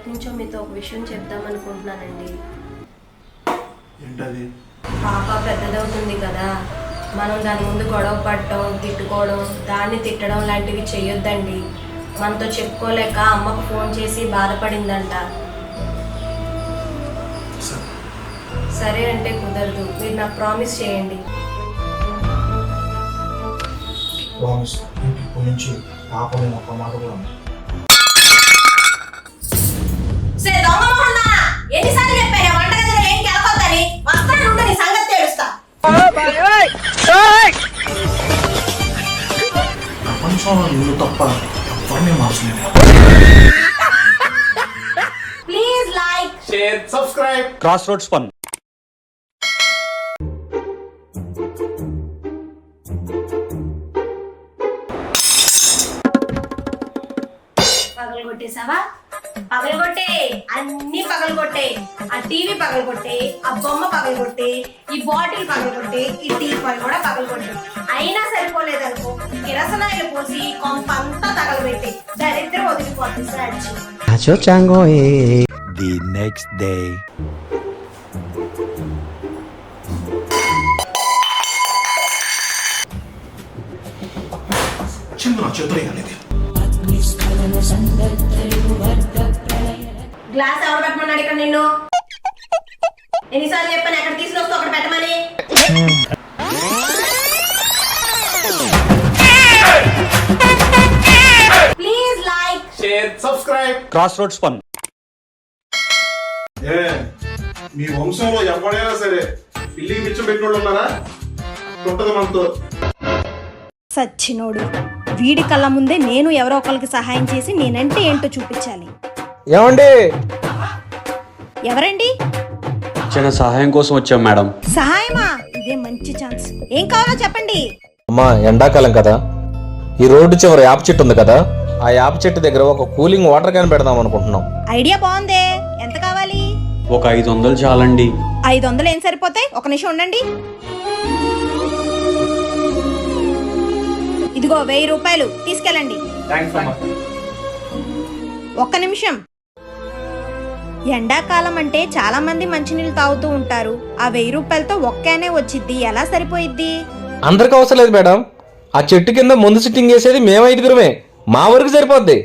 నుంచో మీతో ఒక విషయం చెప్దాం అనుకుంటున్నానండి. ఏంటది? పాప పెద్దదవుతుంది కదా, మనం దాని ముందు గొడవ పడటం, తిట్టుకోవడం, దాన్ని తిట్టడం లాంటివి చేయొద్దండి. మనతో చెప్పుకోలేక అమ్మకు ఫోన్ చేసి బాధపడిందంట. సరే అంటే కుదరదు, మీరు నాకు ప్రామిస్ చేయండి. ప్రామిస్. ఇప్పటి నుంచి పాపని ఒక్క మాట కూడా ఎన్నిసార్లు చెప్పాను వంటగదిలో ఏం కలపొద్దని? వస్తాను, నీ సంగతి తెలుస్తా. ప్రపంచంలో నువ్వు తప్ప ఎవరిని మార్చలేదు. Please like, share, subscribe. Cross roads fun. పగలగొట్టేసావా? పగలగొట్టే, అన్ని పగలగొట్టే. ఆ టీవీ పగలగొట్టే, ఆ బొమ్మ పగలగొట్టే, ఈ బాటిల్ పగలగొట్టే, ఈ టీపాయ్ కూడా పగలగొట్టే. అయినా సరిపోలేదనుకో, కిరసనాయలు పోసి కొంపంతా తగలబెట్టే. దరిద్రం వదిలిపోతుంది సాడ్చి. The next day. చిందు నా చేతులు వేయలేదు. గ్లాస్ ఎవరు పెట్టమన్నాడు ఇక్కడ నిన్ను? ఎన్నిసార్లు చెప్పాను ఎక్కడ తీసుకొస్తూ అక్కడ పెట్టమని? Please like, share, subscribe. Cross roads fun. మీ వంశంలో ఎవడైనా సరే పిల్లికి మిచ్చం పెట్టినోళ్ళు ఉన్నారా? ఉంటది మనతో. సచ్చినోడు, వీడి కళ్ళ ముందే నేను ఎవరో ఒకరికి సహాయం చేసి నేనంటే ఏంటో చూపించాలి. ఏమండి? ఎవరండి? చిన్న సహాయం కోసం వచ్చాం మేడం. సహాయమా? ఇదే మంచి ఛాన్స్. ఏం కావాలో చెప్పండి. అమ్మా, ఎండాకాలం కదా, ఈ రోడ్డు చివర యాప చెట్టు ఉంది కదా, ఆ యాప చెట్టు దగ్గర ఒక కూలింగ్ వాటర్ క్యాన్ పెడదాం అనుకుంటున్నాం. ఐడియా బాగుందే. ఎంత కావాలి? ఒక 500 చాలండి. 500 ఏం సరిపోతాయి? ఒక నిమిషం ఉండండి. ఇదిగో 1000 రూపాయలు తీసుకెళ్ళండి. ఒక్క నిమిషం. ఎండాకాలం అంటే చాలా మంది మంచినీళ్ళు తాగుతూ ఉంటారు. ఆ 1000 రూపాయలతో ఒక్కనే వచ్చిద్ది, ఎలా సరిపోయిద్ది? అందరికి అవసరం లేదు మేడం, ఆ చెట్టు కింద ముందు సిట్టింగ్ చేసేది మేము 5గురమే, మా వరకు సరిపోద్ది.